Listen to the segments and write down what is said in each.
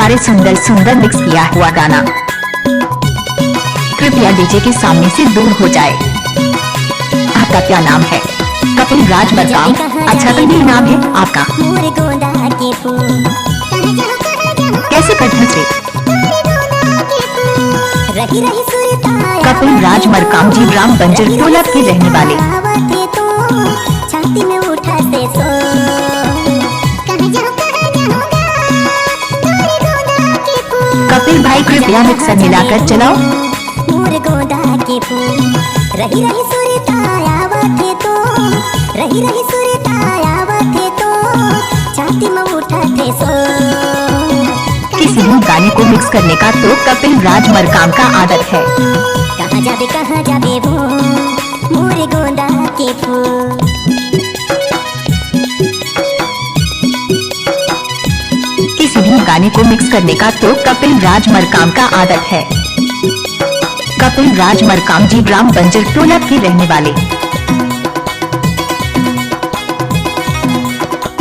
हमारे सुंदर सुंदर मिक्स किया हुआ गाना कृपया डीजे के सामने से दूर हो जाए। आपका क्या नाम है? कपिल राज मरकाम। अच्छा तो ये नाम है आपका। कैसे कठिन से कपिल राज मरकाम जी ग्राम बंजर टोला के रहने वाले। कपिल भाई कृपया मिक्सर मिलाकर चलाओ। रही रही सुरतायावथे तो रही रही सुरतायावथे तो छाती में उठाते सो। किसी भी गाने को मिक्स करने का तो कपिल राज मरकाम का आदत है। कहाँ जाबे वो मोरे गोंदा के फूल। किसी भी गाने को मिक्स करने का तो कपिल राज मरकाम का आदत है। कपिल राज मरकाम जी ग्राम बंजर टोला के रहने वाले।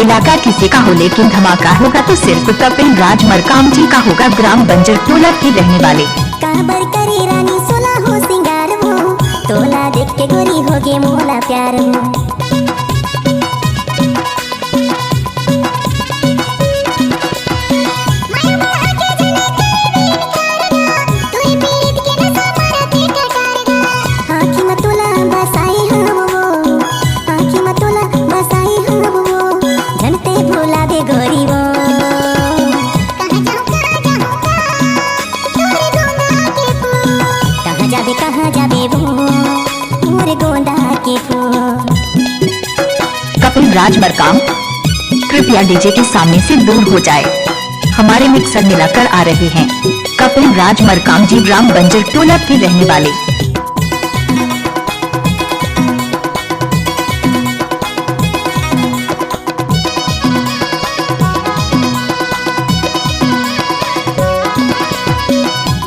इलाका किसी का हो लेकिन धमाका होगा तो सिर्फ कपिल राज मरकाम जी का होगा। ग्राम बंजर टोला के रहने वाले। काबर करे रानी सोला हो सिंगार हो तोला देख के गोरी हो गे मोला प्यार हो। कहाँ जाबे वो मोरे गोंदा के फूल। कपिल राज मरकाम कृपया डीजे के सामने से दूर हो जाए। हमारे मिक्सर मिलाकर आ रहे हैं। कपिल राज मरकाम जी ग्राम बंजर टोला के रहने वाले।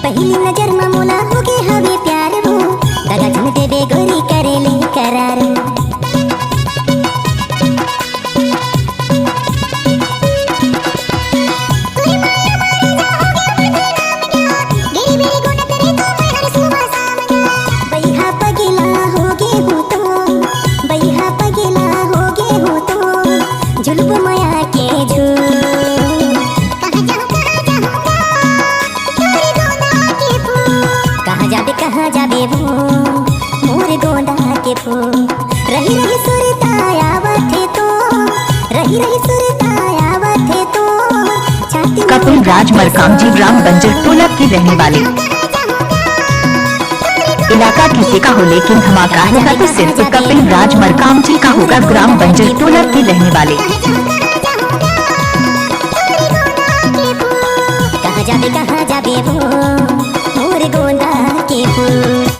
पहली नजर में मोला हो गे हवे प्यार हो दगा जन देबे गोरी करेले करार। बैहा पगला हो गे हो तो बैहा पगला हो गे हो तो जुल्फ माया के झूल। कहाँ जाबे वो मोरे गोंदा के फूल। रही रही सुरतायावथे तो रही रही सुरतायावथे तो छाती। कपिल राज मरकाम जी ग्राम बंजर टोला के रहने वाले। इलाका किसी का हो लेकिन धमाका होगा तो सिर्फ कपिल राज मरकाम जी का होगा। ग्राम बंजर टोला के रहने वाले।